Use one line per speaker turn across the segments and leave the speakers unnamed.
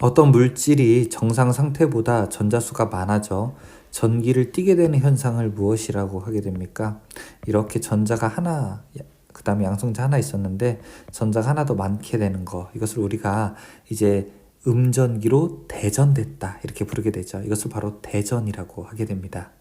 어떤 물질이 정상 상태보다 전자수가 많아져 전기를 띠게 되는 현상을 무엇이라고 하게 됩니까? 이렇게 전자가 하나, 그 다음에 양성자 하나 있었는데 전자가 하나 더 많게 되는 거, 이것을 우리가 이제 음전기로 대전됐다 이렇게 부르게 되죠. 이것을 바로 대전이라고 하게 됩니다.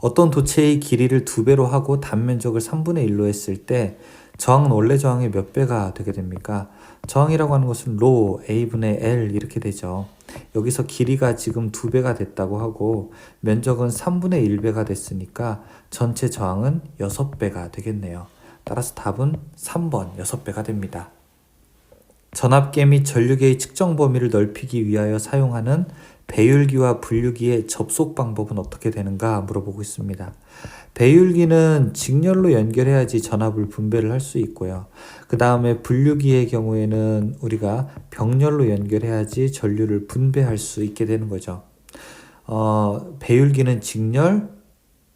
어떤 도체의 길이를 2배로 하고 단면적을 3분의 1로 했을 때 저항은 원래 저항의 몇 배가 되게 됩니까? 저항이라고 하는 것은 로 A분의 L 이렇게 되죠. 여기서 길이가 지금 2배가 됐다고 하고 면적은 3분의 1배가 됐으니까 전체 저항은 6배가 되겠네요. 따라서 답은 3번 6배가 됩니다. 전압계 및 전류계의 측정 범위를 넓히기 위하여 사용하는 배율기와 분류기의 접속 방법은 어떻게 되는가 물어보고 있습니다. 배율기는 직렬로 연결해야지 전압을 분배를 할 수 있고요. 그 다음에 분류기의 경우에는 우리가 병렬로 연결해야지 전류를 분배할 수 있게 되는 거죠. 배율기는 직렬,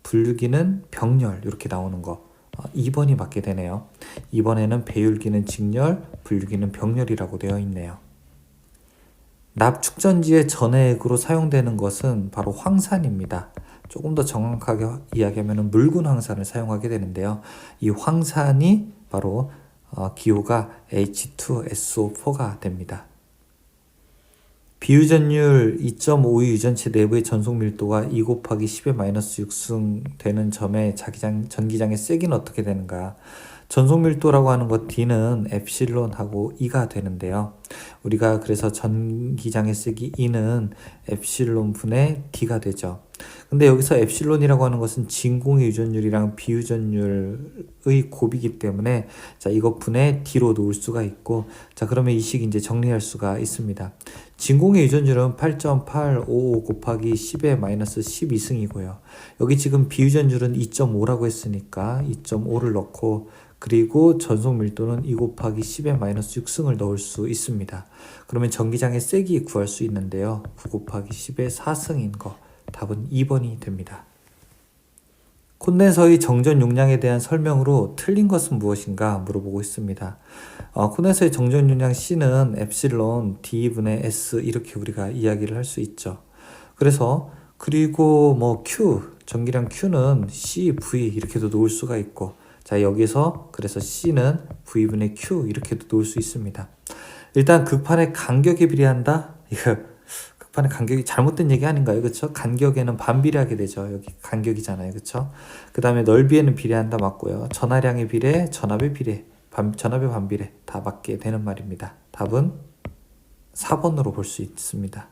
분류기는 병렬 이렇게 나오는 거. 2번이 맞게 되네요. 이번에는 배율기는 직렬, 분류기는 병렬이라고 되어 있네요. 납축전지의 전해액으로 사용되는 것은 바로 황산입니다. 조금 더 정확하게 이야기하면 묽은 황산을 사용하게 되는데요. 이 황산이 바로 기호가 H2SO4가 됩니다. 비유전율 2.5 유전체 내부의 전속 밀도가 2 곱하기 10의 마이너스 6승 되는 점의 전기장의 세기는 어떻게 되는가? 전속 밀도라고 하는 것 D는 엡실론하고 E가 되는데요. 우리가 그래서 전기장의 세기 E는 엡실론 분의 D가 되죠. 근데 여기서 엡실론이라고 하는 것은 진공의 유전율이랑 비유전율의 곱이기 때문에 자, 이것 분의 D로 놓을 수가 있고, 자, 그러면 이 식 이제 정리할 수가 있습니다. 진공의 유전율은 8.855 곱하기 10의 마이너스 12승이고요. 여기 지금 비유전율은 2.5라고 했으니까 2.5를 넣고, 그리고 전속 밀도는 2 곱하기 10의 마이너스 6승을 넣을 수 있습니다. 그러면 전기장의 세기 구할 수 있는데요. 9 곱하기 10의 4승인 거. 답은 2번이 됩니다. 콘덴서의 정전 용량에 대한 설명으로 틀린 것은 무엇인가 물어보고 있습니다. 콘덴서의 정전 용량 C는 엡실론 D분의 S 이렇게 우리가 이야기를 할 수 있죠. 그래서 그리고 뭐 Q, 전기량 Q는 CV 이렇게도 놓을 수가 있고, 자, 여기서 그래서 C는 V분의 Q 이렇게도 놓을 수 있습니다. 일단 극판의 간격에 비례한다? 이거 극판의 간격이 잘못된 얘기 아닌가요? 그렇죠? 간격에는 반비례하게 되죠. 여기 간격이잖아요. 그렇죠? 그 다음에 넓이에는 비례한다 맞고요. 전하량의 비례, 전압의 비례, 전압의 반비례 다 맞게 되는 말입니다. 답은 4번으로 볼 수 있습니다.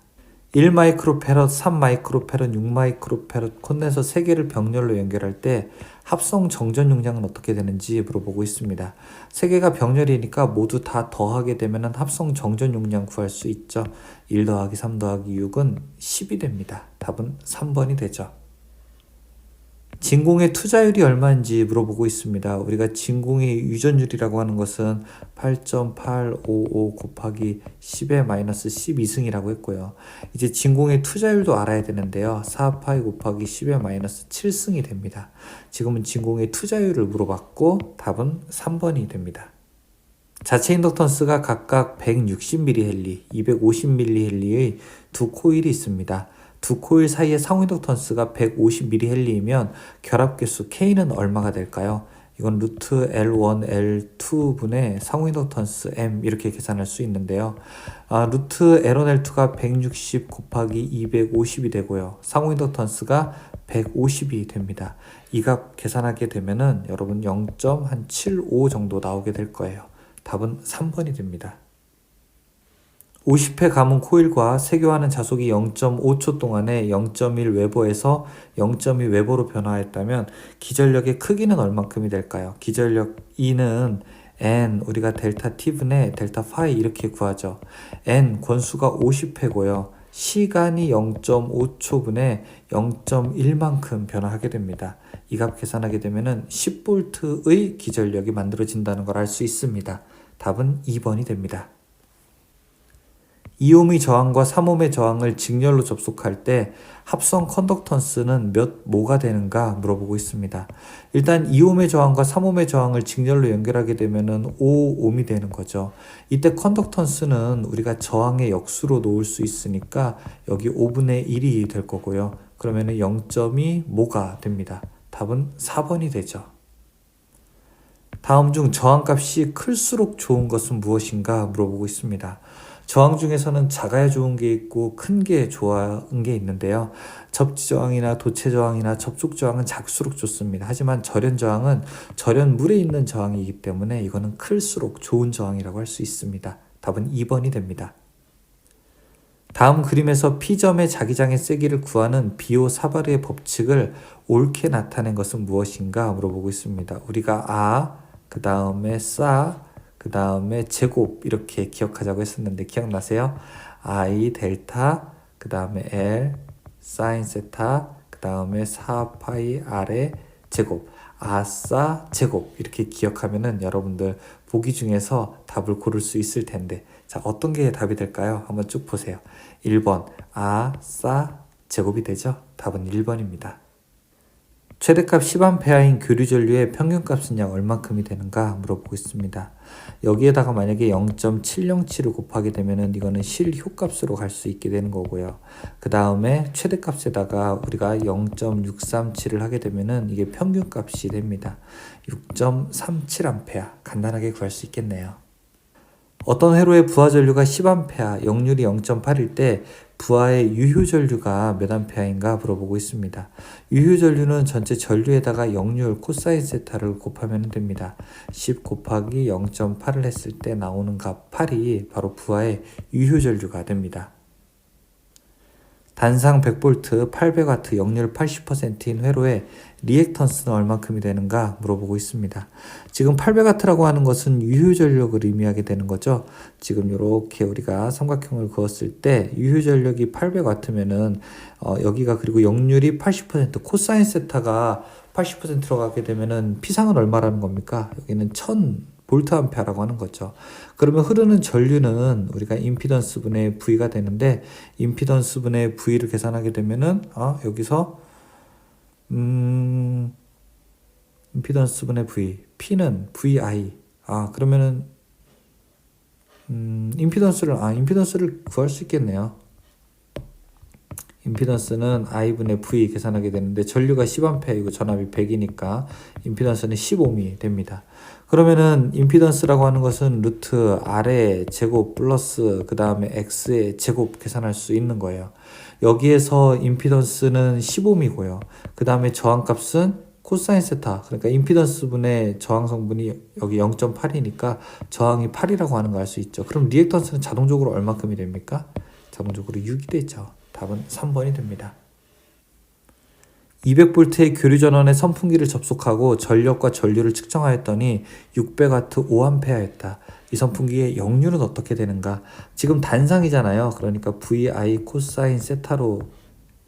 1마이크로페럿, 3마이크로페럿, 6마이크로페럿 콘덴서 3개를 병렬로 연결할 때 합성 정전 용량은 어떻게 되는지 물어보고 있습니다. 3개가 병렬이니까 모두 다 더하게 되면 합성 정전 용량 구할 수 있죠. 1 더하기 3 더하기 6은 10이 됩니다. 답은 3번이 되죠. 진공의 투자율이 얼마인지 물어보고 있습니다. 우리가 진공의 유전율이라고 하는 것은 8.855 곱하기 10의 마이너스 12승이라고 했고요. 이제 진공의 투자율도 알아야 되는데요. 4파이 곱하기 10의 마이너스 7승이 됩니다. 지금은 진공의 투자율을 물어봤고 답은 3번이 됩니다. 자체 인덕턴스가 각각 160mH, 250mH의 두 코일이 있습니다. 두 코일 사이의 상호 인덕턴스가 150mH이면 결합계수 K는 얼마가 될까요? 이건 루트 L1, L2분의 상호 인덕턴스 M 이렇게 계산할 수 있는데요. 루트 L1, L2가 160 곱하기 250이 되고요. 상호 인덕턴스가 150이 됩니다. 이 값 계산하게 되면은 여러분 0.75 정도 나오게 될 거예요. 답은 3번이 됩니다. 50회 가문 코일과 세교하는 자속이 0.5초 동안에 0.1 웨버에서 0.2 웨버로 변화했다면 기전력의 크기는 얼만큼이 될까요? 기전력 E는 N, 우리가 델타 T분의 델타 파이 이렇게 구하죠. N, 권수가 50회고요. 시간이 0.5초분의 0.1만큼 변화하게 됩니다. 이 값 계산하게 되면 10V의 기전력이 만들어진다는 걸 알 수 있습니다. 답은 2번이 됩니다. 2ohm의 저항과 3ohm의 저항을 직렬로 접속할 때 합성 컨덕턴스는 몇 모가 되는가 물어보고 있습니다. 일단 2ohm의 저항과 3ohm의 저항을 직렬로 연결하게 되면은 5ohm이 되는 거죠. 이때 컨덕턴스는 우리가 저항의 역수로 놓을 수 있으니까 여기 5분의 1이 될 거고요. 그러면은 0.2 모가 됩니다. 답은 4번이 되죠. 다음 중 저항값이 클수록 좋은 것은 무엇인가 물어보고 있습니다. 저항 중에서는 작아야 좋은 게 있고 큰 게 좋은 게 있는데요. 접지 저항이나 도체 저항이나 접촉 저항은 작수록 좋습니다. 하지만 절연 저항은 절연 물에 있는 저항이기 때문에 이거는 클수록 좋은 저항이라고 할 수 있습니다. 답은 2번이 됩니다. 다음 그림에서 P점의 자기장의 세기를 구하는 비오-사바르의 법칙을 옳게 나타낸 것은 무엇인가 물어보고 있습니다. 우리가 그 다음에 그 다음에 제곱 이렇게 기억하자고 했었는데 기억나세요? I 델타 그 다음에 L 사인 세타 그 다음에 4파이 R의 제곱 아싸 제곱 이렇게 기억하면은 여러분들 보기 중에서 답을 고를 수 있을 텐데 자 어떤 게 답이 될까요? 한번 쭉 보세요. 1번 아싸 제곱이 되죠? 답은 1번입니다. 최대값 10A인 교류전류의 평균값은 약 얼마큼이 되는가 물어보고 있습니다. 여기에다가 만약에 0.707을 곱하게 되면은 이거는 실효값으로 갈 수 있게 되는 거고요. 그 다음에 최대값에다가 우리가 0.637을 하게 되면은 이게 평균값이 됩니다. 6.37A 간단하게 구할 수 있겠네요. 어떤 회로의 부하 전류가 10A, 역률이 0.8일 때 부하의 유효 전류가 몇 암페어인가 물어보고 있습니다. 유효 전류는 전체 전류에다가 역률 코사인 세타를 곱하면 됩니다. 10 곱하기 0.8을 했을 때 나오는 값 8이 바로 부하의 유효 전류가 됩니다. 단상 100V, 800W, 역률 80%인 회로에 리액턴스는 얼마큼이 되는가 물어보고 있습니다. 지금 800W라고 하는 것은 유효 전력을 의미하게 되는 거죠. 지금 이렇게 우리가 삼각형을 그었을 때 유효 전력이 800W면은 여기가 그리고 역률이 80% 코사인 세타가 80% 들어가게 되면은 P상은 얼마라는 겁니까? 여기는 1000 볼트 암페어라고 하는 거죠. 그러면 흐르는 전류는 우리가 임피던스 분의 V가 되는데 임피던스 분의 V를 계산하게 되면은 여기서 임피던스 분의 V P는 VI 그러면은 임피던스를 구할 수 있겠네요. 임피던스는 I분의 V 계산하게 되는데 전류가 10A이고 전압이 100이니까 임피던스는 15ohm이 됩니다. 그러면은 임피던스라고 하는 것은 루트 R의 제곱 플러스 그 다음에 X의 제곱 계산할 수 있는 거예요. 여기에서 임피던스는 15ohm이고요. 그 다음에 저항값은 코사인 세타 그러니까 임피던스 분의 저항 성분이 여기 0.8이니까 저항이 8이라고 하는 거 알 수 있죠. 그럼 리액턴스는 자동적으로 얼마큼이 됩니까? 자동적으로 6이 되죠. 답은 3번이 됩니다. 200V의 교류전원에 선풍기를 접속하고 전력과 전류를 측정하였더니 600W 5A였다. 이 선풍기의 역률은 어떻게 되는가? 지금 단상이잖아요. 그러니까 VI 코사인 세타로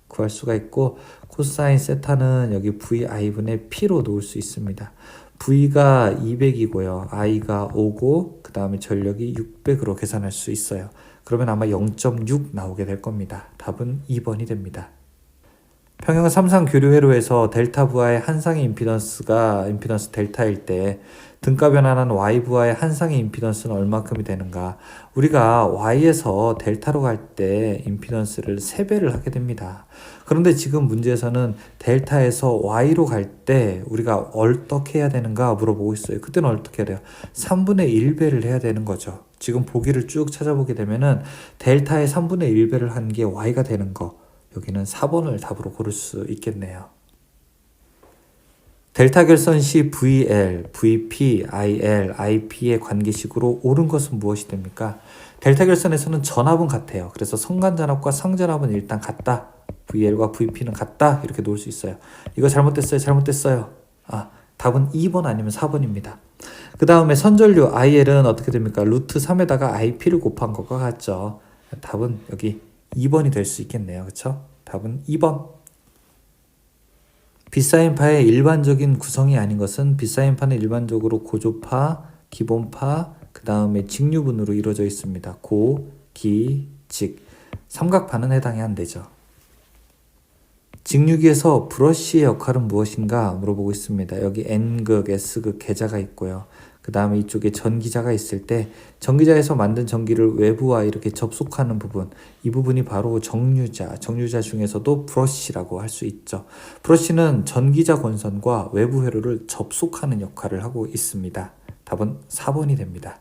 구할 수가 있고 코사인 세타는 여기 VI분의 P로 놓을 수 있습니다. V가 200이고요. I가 5고 그 다음에 전력이 600으로 계산할 수 있어요. 그러면 아마 0.6 나오게 될 겁니다. 답은 2번이 됩니다. 평형 3상 교류 회로에서 델타 부하의 한 쌍의 임피던스 델타일 때 등가 변환한 Y 부하의 한 쌍의 임피던스는 얼마큼이 되는가? 우리가 Y에서 델타로 갈 때 임피던스를 3배를 하게 됩니다. 그런데 지금 문제에서는 델타에서 Y로 갈 때 우리가 어떻게 해야 되는가 물어보고 있어요. 그때는 어떻게 해야 돼요? 3분의 1배를 해야 되는 거죠. 지금 보기를 쭉 찾아보게 되면은 델타의 3분의 1배를 한 게 Y가 되는 거. 여기는 4번을 답으로 고를 수 있겠네요. 델타 결선 시 VL, VP, IL, IP의 관계식으로 옳은 것은 무엇이 됩니까? 델타 결선에서는 전압은 같아요. 그래서 성간전압과 상전압은 일단 같다. VL과 VP는 같다. 이렇게 놓을 수 있어요. 이거 잘못됐어요. 답은 2번 아니면 4번입니다. 그 다음에 선전류 IL은 어떻게 됩니까? 루트 3에다가 IP를 곱한 것과 같죠. 답은 여기 2번이 될 수 있겠네요. 그렇죠? 답은 2번. 비사인파의 일반적인 구성이 아닌 것은 비사인파는 일반적으로 고조파, 기본파, 그 다음에 직류분으로 이루어져 있습니다. 고, 기, 즉 삼각판은 해당이 안 되죠. 직류기에서 브러쉬의 역할은 무엇인가 물어보고 있습니다. 여기 N극, S극 계자가 있고요. 그 다음에 이쪽에 전기자가 있을 때 전기자에서 만든 전기를 외부와 이렇게 접속하는 부분, 이 부분이 바로 정류자 중에서도 브러쉬라고 할 수 있죠. 브러쉬는 전기자 권선과 외부 회로를 접속하는 역할을 하고 있습니다. 답은 4번이 됩니다.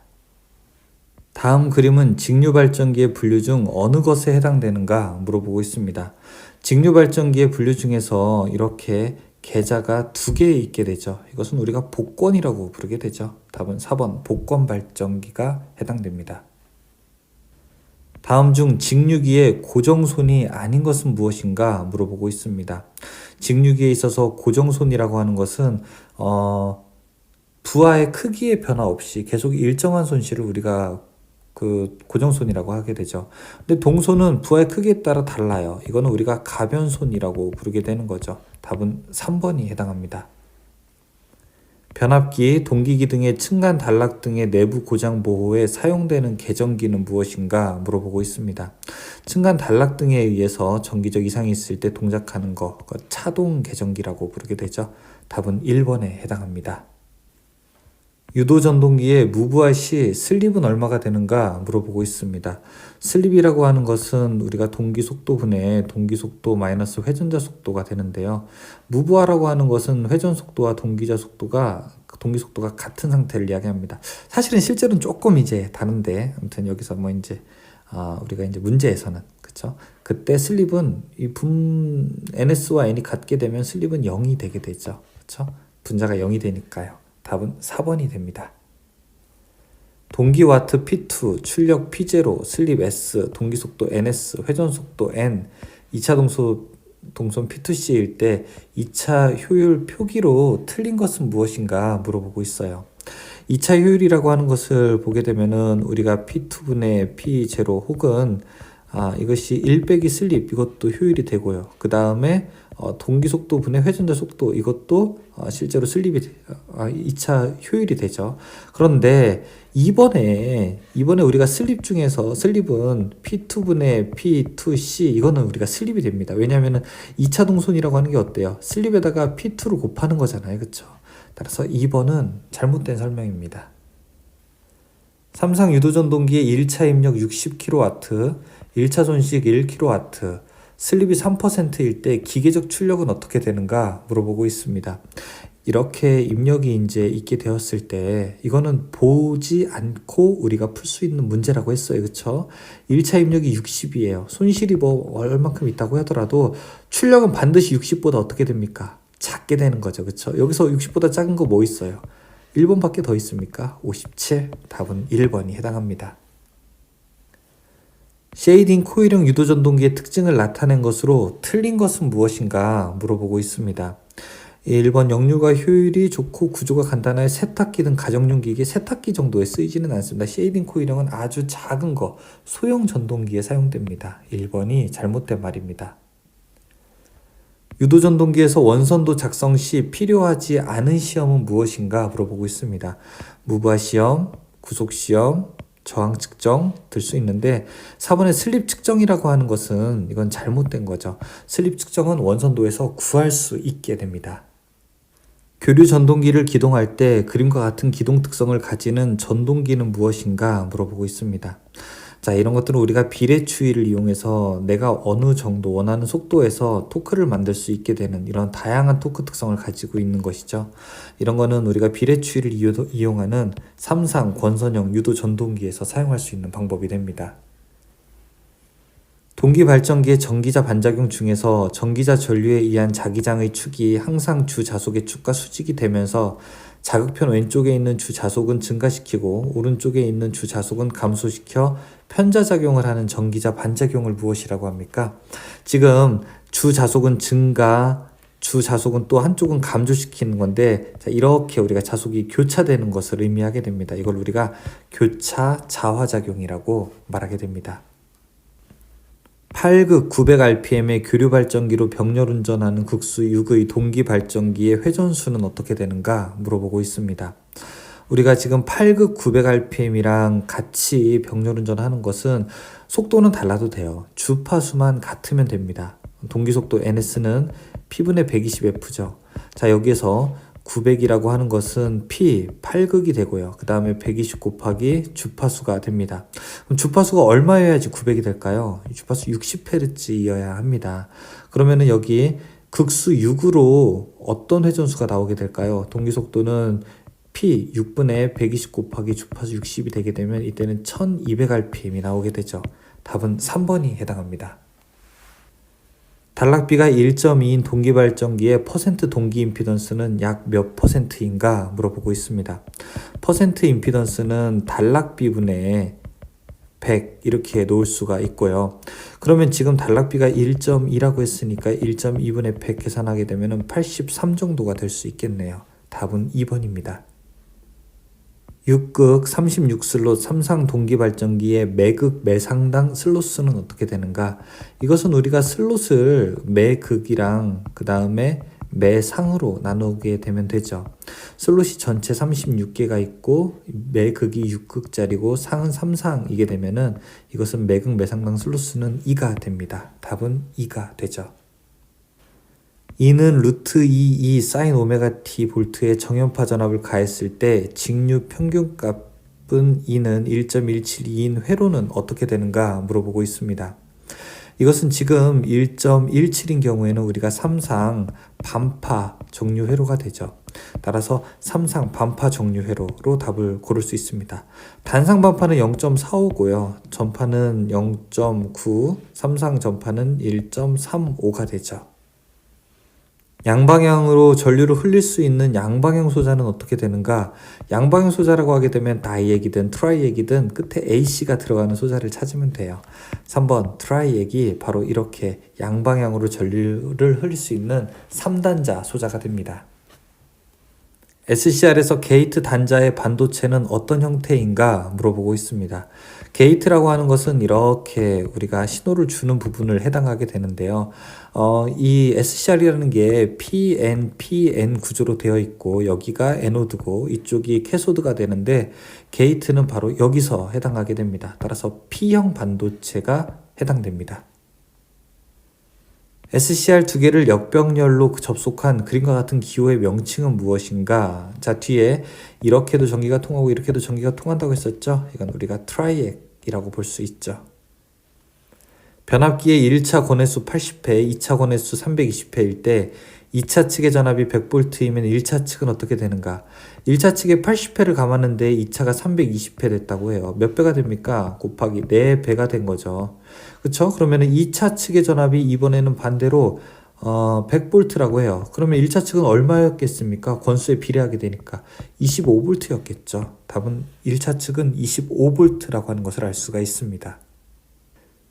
다음 그림은 직류발전기의 분류 중 어느 것에 해당되는가 물어보고 있습니다. 직류발전기의 분류 중에서 이렇게 계자가 2개 있게 되죠. 이것은 우리가 복권이라고 부르게 되죠. 답은 4번 복권발전기가 해당됩니다. 다음 중 직류기의 고정손이 아닌 것은 무엇인가 물어보고 있습니다. 직류기에 있어서 고정손이라고 하는 것은 부하의 크기의 변화 없이 계속 일정한 손실을 우리가 고정손이라고 하게 되죠. 근데 동손은 부하의 크기에 따라 달라요. 이거는 우리가 가변손이라고 부르게 되는 거죠. 답은 3번이 해당합니다. 변압기, 동기기 등의 층간 단락 등의 내부 고장 보호에 사용되는 계정기는 무엇인가 물어보고 있습니다. 층간 단락 등에 의해서 전기적 이상이 있을 때 동작하는 거, 차동 계정기라고 부르게 되죠. 답은 1번에 해당합니다. 유도전동기의 무부하 시 슬립은 얼마가 되는가 물어보고 있습니다. 슬립이라고 하는 것은 우리가 동기속도분의 동기속도 마이너스 회전자 속도가 되는데요. 무부하라고 하는 것은 회전속도와 동기속도가 같은 상태를 이야기합니다. 사실은 실제로는 조금 이제 다른데, 아무튼 여기서 우리가 이제 문제에서는 그쵸? 그때 슬립은 NS와 N이 같게 되면 슬립은 0이 되게 되죠. 그쵸? 분자가 0이 되니까요. 답은 4번이 됩니다. 동기와트 P2, 출력 P0, 슬립 S, 동기속도 NS, 회전속도 N, 2차 동선 P2C일 때 2차 효율 표기로 틀린 것은 무엇인가 물어보고 있어요. 2차 효율이라고 하는 것을 보게 되면은 우리가 P2분의 P0 혹은 이것이 1 빼기 슬립, 이것도 효율이 되고요. 그 다음에 동기속도 분의 회전자 속도, 이것도 실제로 슬립이 2차 효율이 되죠. 그런데 이번에 우리가 슬립 중에서 슬립은 P2분의 P2C, 이거는 우리가 슬립이 됩니다. 왜냐하면 2차 동선이라고 하는 게 어때요? 슬립에다가 P2를 곱하는 거잖아요. 그렇죠? 따라서 2번은 잘못된 설명입니다. 삼상 유도전동기의 1차 입력 60kW, 1차 손실 1kW, 슬립이 3%일 때 기계적 출력은 어떻게 되는가 물어보고 있습니다. 이렇게 입력이 이제 있게 되었을 때 이거는 보지 않고 우리가 풀 수 있는 문제라고 했어요. 그렇죠? 1차 입력이 60이에요. 손실이 얼만큼 있다고 하더라도 출력은 반드시 60보다 어떻게 됩니까? 작게 되는 거죠. 그렇죠? 여기서 60보다 작은 거 뭐 있어요? 1번밖에 더 있습니까? 57. 답은 1번이 해당합니다. 쉐이딩 코일형 유도전동기의 특징을 나타낸 것으로 틀린 것은 무엇인가 물어보고 있습니다. 1번 역류가 효율이 좋고 구조가 간단한 세탁기 등 가정용 기기, 세탁기 정도에 쓰이지는 않습니다. 쉐이딩 코일형은 아주 작은 거, 소형 전동기에 사용됩니다. 1번이 잘못된 말입니다. 유도전동기에서 원선도 작성 시 필요하지 않은 시험은 무엇인가 물어보고 있습니다. 무부하 시험, 구속 시험, 저항 측정 들 수 있는데 4번의 슬립 측정이라고 하는 것은 이건 잘못된 거죠. 슬립 측정은 원선도에서 구할 수 있게 됩니다. 교류 전동기를 기동할 때 그림과 같은 기동 특성을 가지는 전동기는 무엇인가 물어보고 있습니다. 자, 이런 것들은 우리가 비례추이를 이용해서 내가 어느 정도 원하는 속도에서 토크를 만들 수 있게 되는 이런 다양한 토크 특성을 가지고 있는 것이죠. 이런 거는 우리가 비례추이를 이용하는 삼상 권선형 유도 전동기에서 사용할 수 있는 방법이 됩니다. 동기 발전기의 전기자 반작용 중에서 전기자 전류에 의한 자기장의 축이 항상 주 자속의 축과 수직이 되면서 자극편 왼쪽에 있는 주 자속은 증가시키고 오른쪽에 있는 주 자속은 감소시켜 편자작용을 하는 전기자 반작용을 무엇이라고 합니까? 지금 주 자속은 증가, 주 자속은 또 한쪽은 감소시키는 건데, 자, 이렇게 우리가 자속이 교차되는 것을 의미하게 됩니다. 이걸 우리가 교차 자화작용이라고 말하게 됩니다. 8극 900rpm의 교류 발전기로 병렬 운전하는 극수 6의 동기 발전기의 회전수는 어떻게 되는가 물어보고 있습니다. 우리가 지금 8극 900rpm이랑 같이 병렬운전하는 것은 속도는 달라도 돼요. 주파수만 같으면 됩니다. 동기속도 ns는 p분의 120f죠. 자, 여기에서 900이라고 하는 것은 p 8극이 되고요. 그 다음에 120 곱하기 주파수가 됩니다. 그럼 주파수가 얼마여야지 900이 될까요? 주파수 60Hz여야 합니다. 그러면은 여기 극수 6으로 어떤 회전수가 나오게 될까요? 동기속도는 p 6분의 120 곱하기 주파수 60이 되게 되면 이때는 1200rpm이 나오게 되죠. 답은 3번이 해당합니다. 단락비가 1.2인 동기발전기의 퍼센트 동기 임피던스는 약 몇 퍼센트인가 물어보고 있습니다. 퍼센트 임피던스는 단락비분의 100 이렇게 놓을 수가 있고요. 그러면 지금 단락비가 1.2라고 했으니까 1.2분의 100 계산하게 되면 83 정도가 될 수 있겠네요. 답은 2번입니다. 6극 36슬롯 3상 동기발전기의 매극 매상당 슬롯수는 어떻게 되는가? 이것은 우리가 슬롯을 매극이랑 그 다음에 매상으로 나누게 되면 되죠. 슬롯이 전체 36개가 있고 매극이 6극짜리고 상은 3상이게 되면은 이것은 매극 매상당 슬롯수는 2가 됩니다. 답은 2가 되죠. 이는 루트 22 사인 오메가 t 볼트의 정연파 전압을 가했을 때 직류 평균값은 이는 1.172인 회로는 어떻게 되는가 물어보고 있습니다. 이것은 지금 1.17인 경우에는 우리가 3상 반파 정류 회로가 되죠. 따라서 3상 반파 정류 회로로 답을 고를 수 있습니다. 단상 반파는 0.45고요. 전파는 0.9, 3상 전파는 1.35가 되죠. 양방향으로 전류를 흘릴 수 있는 양방향 소자는 어떻게 되는가? 양방향 소자라고 하게 되면 다이액이든 트라이액이든 끝에 AC가 들어가는 소자를 찾으면 돼요. 3번 트라이액이 바로 이렇게 양방향으로 전류를 흘릴 수 있는 3단자 소자가 됩니다. SCR에서 게이트 단자의 반도체는 어떤 형태인가 물어보고 있습니다. 게이트라고 하는 것은 이렇게 우리가 신호를 주는 부분을 해당하게 되는데요. 이 SCR이라는 게 PN 구조로 되어 있고 여기가 에노드고 이쪽이 캐소드가 되는데 게이트는 바로 여기서 해당하게 됩니다. 따라서 P형 반도체가 해당됩니다. SCR 두 개를 역병렬로 접속한 그림과 같은 기호의 명칭은 무엇인가? 자, 뒤에 이렇게도 전기가 통하고 이렇게도 전기가 통한다고 했었죠? 이건 우리가 트라이액이라고 볼 수 있죠. 변압기의 1차 권해수 80회, 2차 권해수 320회일 때 2차 측의 전압이 100V이면 1차 측은 어떻게 되는가? 1차 측에 80회를 감았는데 2차가 320회 됐다고 해요. 몇 배가 됩니까? 곱하기 4배가 된 거죠. 그쵸? 그러면 2차 측의 전압이 이번에는 반대로 100V라고 해요. 그러면 1차 측은 얼마였겠습니까? 권수에 비례하게 되니까 25V였겠죠. 답은 1차 측은 25V라고 하는 것을 알 수가 있습니다.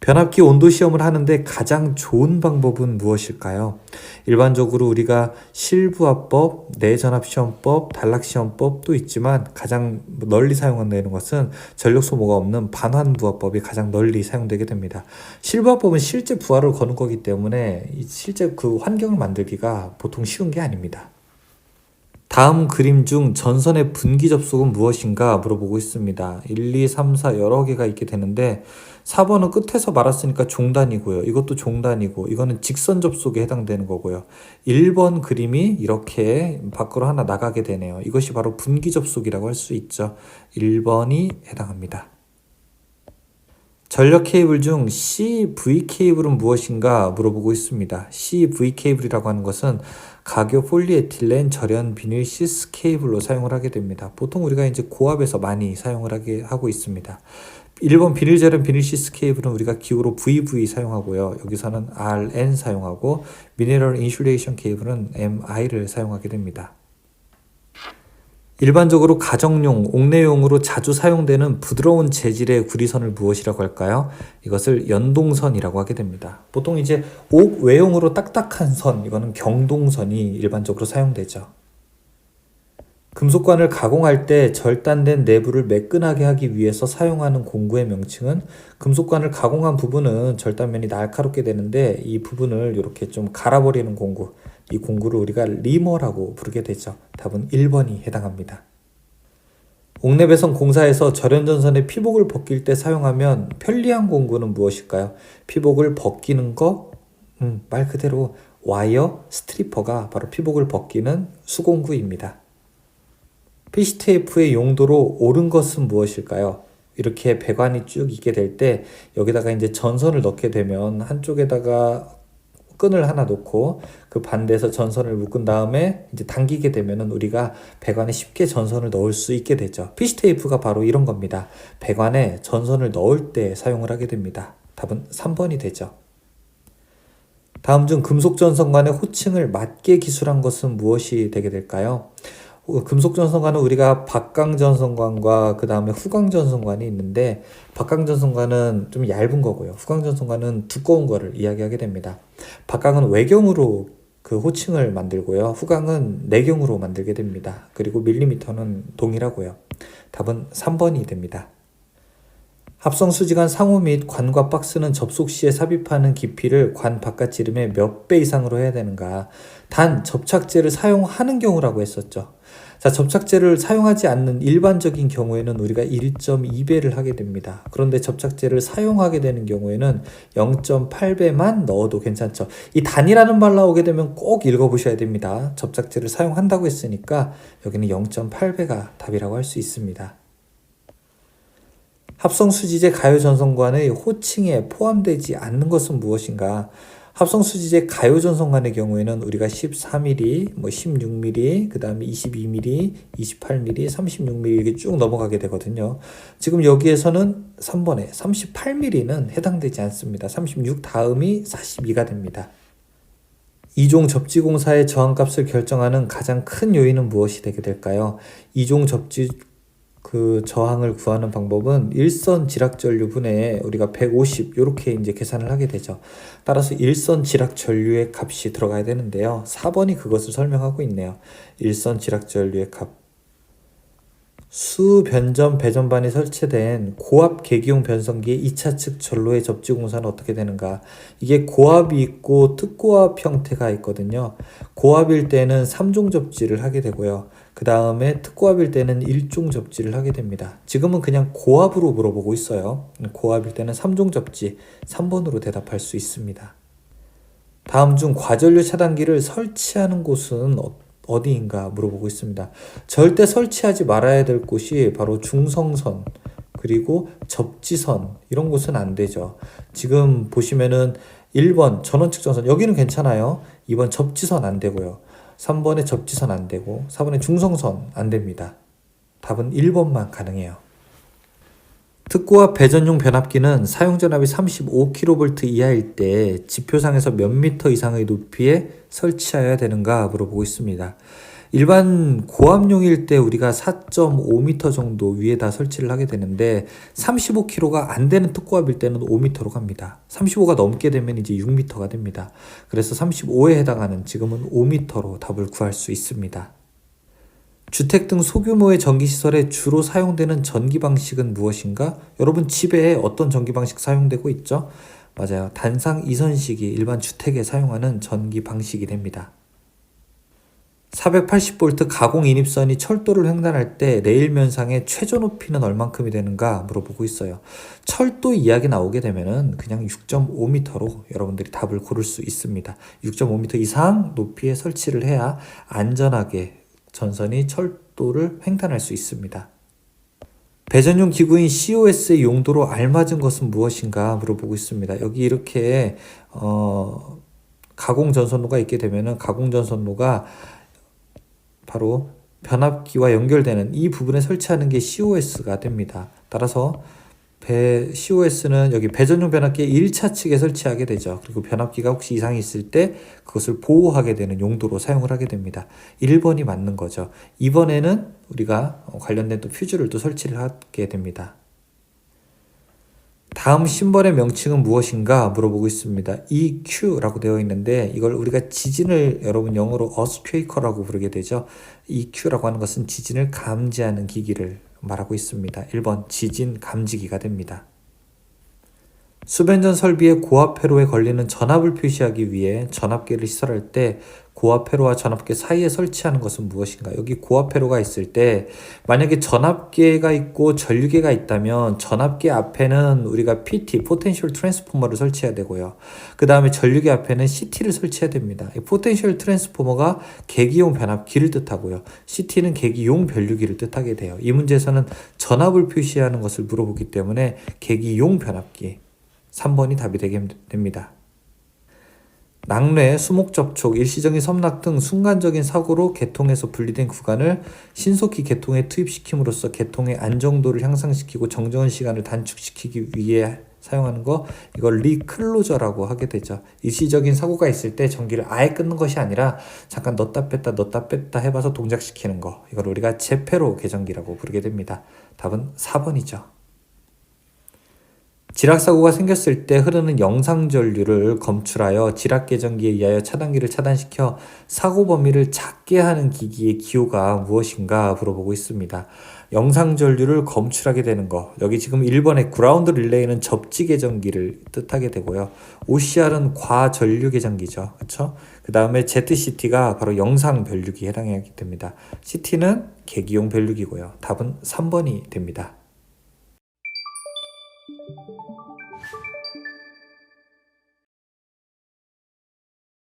변압기 온도 시험을 하는데 가장 좋은 방법은 무엇일까요? 일반적으로 우리가 실부하법, 내전압시험법, 단락시험법도 있지만 가장 널리 사용되는 것은 전력 소모가 없는 반환부하법이 가장 널리 사용되게 됩니다. 실부하법은 실제 부하를 거는 거기 때문에 실제 그 환경을 만들기가 보통 쉬운 게 아닙니다. 다음 그림 중 전선의 분기 접속은 무엇인가 물어보고 있습니다. 1, 2, 3, 4 여러 개가 있게 되는데 4번은 끝에서 말았으니까 종단이고요. 이것도 종단이고 이거는 직선 접속에 해당되는 거고요. 1번 그림이 이렇게 밖으로 하나 나가게 되네요. 이것이 바로 분기 접속이라고 할 수 있죠. 1번이 해당합니다. 전력 케이블 중 CV 케이블은 무엇인가 물어보고 있습니다. CV 케이블이라고 하는 것은 가교 폴리에틸렌 절연 비닐 시스 케이블로 사용을 하게 됩니다. 보통 우리가 이제 고압에서 많이 사용을 하고 있습니다. 1번 비닐 절연 비닐 시스 케이블은 우리가 기호로 VV 사용하고요. 여기서는 RN 사용하고 미네럴 인슐레이션 케이블은 MI를 사용하게 됩니다. 일반적으로 가정용, 옥내용으로 자주 사용되는 부드러운 재질의 구리선을 무엇이라고 할까요? 이것을 연동선이라고 하게 됩니다. 보통 이제 옥 외용으로 딱딱한 선, 이거는 경동선이 일반적으로 사용되죠. 금속관을 가공할 때 절단된 내부를 매끈하게 하기 위해서 사용하는 공구의 명칭은 금속관을 가공한 부분은 절단면이 날카롭게 되는데 이 부분을 이렇게 좀 갈아버리는 공구, 이 공구를 우리가 리머라고 부르게 되죠. 답은 1번이 해당합니다. 옥내배선 공사에서 절연전선의 피복을 벗길 때 사용하면 편리한 공구는 무엇일까요? 피복을 벗기는 거, 말 그대로 와이어 스트리퍼가 바로 피복을 벗기는 수공구입니다. PCTF의 용도로 옳은 것은 무엇일까요? 이렇게 배관이 쭉 있게 될 때 여기다가 이제 전선을 넣게 되면 한쪽에다가 끈을 하나 놓고 그 반대에서 전선을 묶은 다음에 이제 당기게 되면은 우리가 배관에 쉽게 전선을 넣을 수 있게 되죠. PCTF가 바로 이런 겁니다. 배관에 전선을 넣을 때 사용을 하게 됩니다. 답은 3번이 되죠. 다음 중 금속 전선관의 호칭을 맞게 기술한 것은 무엇이 되게 될까요? 금속 전선관은 우리가 박강 전선관과 그 다음에 후강 전선관이 있는데, 박강 전선관은 좀 얇은 거고요. 후강 전선관은 두꺼운 거를 이야기하게 됩니다. 박강은 외경으로 그 호칭을 만들고요. 후강은 내경으로 만들게 됩니다. 그리고 밀리미터는 동일하고요. 답은 3번이 됩니다. 합성 수지관 상호 및 관과 박스는 접속 시에 삽입하는 깊이를 관 바깥 지름의 몇 배 이상으로 해야 되는가? 단 접착제를 사용하는 경우라고 했었죠. 자, 접착제를 사용하지 않는 일반적인 경우에는 우리가 1.2배를 하게 됩니다. 그런데 접착제를 사용하게 되는 경우에는 0.8배만 넣어도 괜찮죠. 이 단이라는 말 나오게 되면 꼭 읽어보셔야 됩니다. 접착제를 사용한다고 했으니까 여기는 0.8배가 답이라고 할 수 있습니다. 합성수지제 가요전선관의 호칭에 포함되지 않는 것은 무엇인가? 합성수지제 가요전선관의 경우에는 우리가 14mm, 16mm, 그 다음에 22mm, 28mm, 36mm 이렇게 쭉 넘어가게 되거든요. 지금 여기에서는 3번에 38mm는 해당되지 않습니다. 36 다음이 42가 됩니다. 이종 접지공사의 저항값을 결정하는 가장 큰 요인은 무엇이 되게 될까요? 이종 접지 저항을 구하는 방법은 일선 지락 전류분에 우리가 150 이렇게 이제 계산을 하게 되죠. 따라서 일선 지락 전류의 값이 들어가야 되는데요. 4번이 그것을 설명하고 있네요. 일선 지락 전류의 값. 수변전 배전반이 설치된 고압 계기용 변성기의 2차 측 전로의 접지 공사는 어떻게 되는가? 이게 고압이 있고 특고압 형태가 있거든요. 고압일 때는 3종 접지를 하게 되고요. 그 다음에 특고압일 때는 1종 접지를 하게 됩니다. 지금은 그냥 고압으로 물어보고 있어요. 고압일 때는 3종 접지, 3번으로 대답할 수 있습니다. 다음 중 과전류 차단기를 설치하는 곳은 어디인가 물어보고 있습니다. 절대 설치하지 말아야 될 곳이 바로 중성선, 그리고 접지선, 이런 곳은 안 되죠. 지금 보시면은 1번 전원측 전선, 여기는 괜찮아요. 2번 접지선 안 되고요. 3번에 접지선 안 되고 4번에 중성선 안 됩니다. 답은 1번만 가능해요. 특고압 배전용 변압기는 사용 전압이 35kV 이하일 때 지표상에서 몇 미터 이상의 높이에 설치해야 되는가 물어보고 있습니다. 일반 고압용일 때 우리가 4.5m 정도 위에다 설치를 하게 되는데 35kg가 안 되는 특고압일 때는 5m로 갑니다. 35가 넘게 되면 이제 6m가 됩니다. 그래서 35에 해당하는 지금은 5m로 답을 구할 수 있습니다. 주택 등 소규모의 전기시설에 주로 사용되는 전기 방식은 무엇인가? 여러분 집에 어떤 전기 방식 사용되고 있죠? 맞아요. 단상 이선식이 일반 주택에 사용하는 전기 방식이 됩니다. 480V 가공 인입선이 철도를 횡단할 때 레일 면상의 최저 높이는 얼만큼이 되는가 물어보고 있어요. 철도 이야기 나오게 되면은 그냥 6.5m로 여러분들이 답을 고를 수 있습니다. 6.5m 이상 높이에 설치를 해야 안전하게 전선이 철도를 횡단할 수 있습니다. 배전용 기구인 COS의 용도로 알맞은 것은 무엇인가 물어보고 있습니다. 여기 이렇게 가공 전선로가 있게 되면은 가공 전선로가 바로 변압기와 연결되는 이 부분에 설치하는 게 COS가 됩니다. 따라서 COS는 여기 배전용 변압기의 1차 측에 설치하게 되죠. 그리고 변압기가 혹시 이상이 있을 때 그것을 보호하게 되는 용도로 사용을 하게 됩니다. 1번이 맞는 거죠. 2번에는 우리가 관련된 또 퓨즈를 또 설치를 하게 됩니다. 다음 심벌의 명칭은 무엇인가 물어보고 있습니다. EQ라고 되어 있는데 이걸 우리가 지진을 여러분 영어로 earthquake라고 부르게 되죠. EQ라고 하는 것은 지진을 감지하는 기기를 말하고 있습니다. 1번 지진 감지기가 됩니다. 수변전 설비의 고압 회로에 걸리는 전압을 표시하기 위해 전압계를 시설할 때 고압 회로와 전압계 사이에 설치하는 것은 무엇인가? 여기 고압 회로가 있을 때 만약에 전압계가 있고 전류계가 있다면 전압계 앞에는 우리가 PT, 포텐셜 트랜스포머를 설치해야 되고요. 그 다음에 전류계 앞에는 CT를 설치해야 됩니다. 이 포텐셜 트랜스포머가 계기용 변압기를 뜻하고요. CT는 계기용 변류기를 뜻하게 돼요. 이 문제에서는 전압을 표시하는 것을 물어보기 때문에 계기용 변압기 3번이 답이 되게 됩니다. 낙뢰, 수목 접촉, 일시적인 섬락 등 순간적인 사고로 개통에서 분리된 구간을 신속히 개통에 투입시킴으로써 개통의 안정도를 향상시키고 정전 시간을 단축시키기 위해 사용하는 거, 이걸 리클로저라고 하게 되죠. 일시적인 사고가 있을 때 전기를 아예 끊는 것이 아니라 잠깐 넣었다 뺐다 해봐서 동작시키는 거, 이걸 우리가 재폐로 개전기라고 부르게 됩니다. 답은 4번이죠. 지락사고가 생겼을 때 흐르는 영상전류를 검출하여 지락개전기에 의하여 차단기를 차단시켜 사고 범위를 작게 하는 기기의 기호가 무엇인가 물어보고 있습니다. 영상전류를 검출하게 되는 거, 여기 지금 1번의 그라운드 릴레이는 접지개전기를 뜻하게 되고요. OCR은 과전류개전기죠. 그렇죠? 그 다음에 ZCT가 바로 영상변류기에 해당하게 됩니다. CT는 계기용 변류기고요. 답은 3번이 됩니다.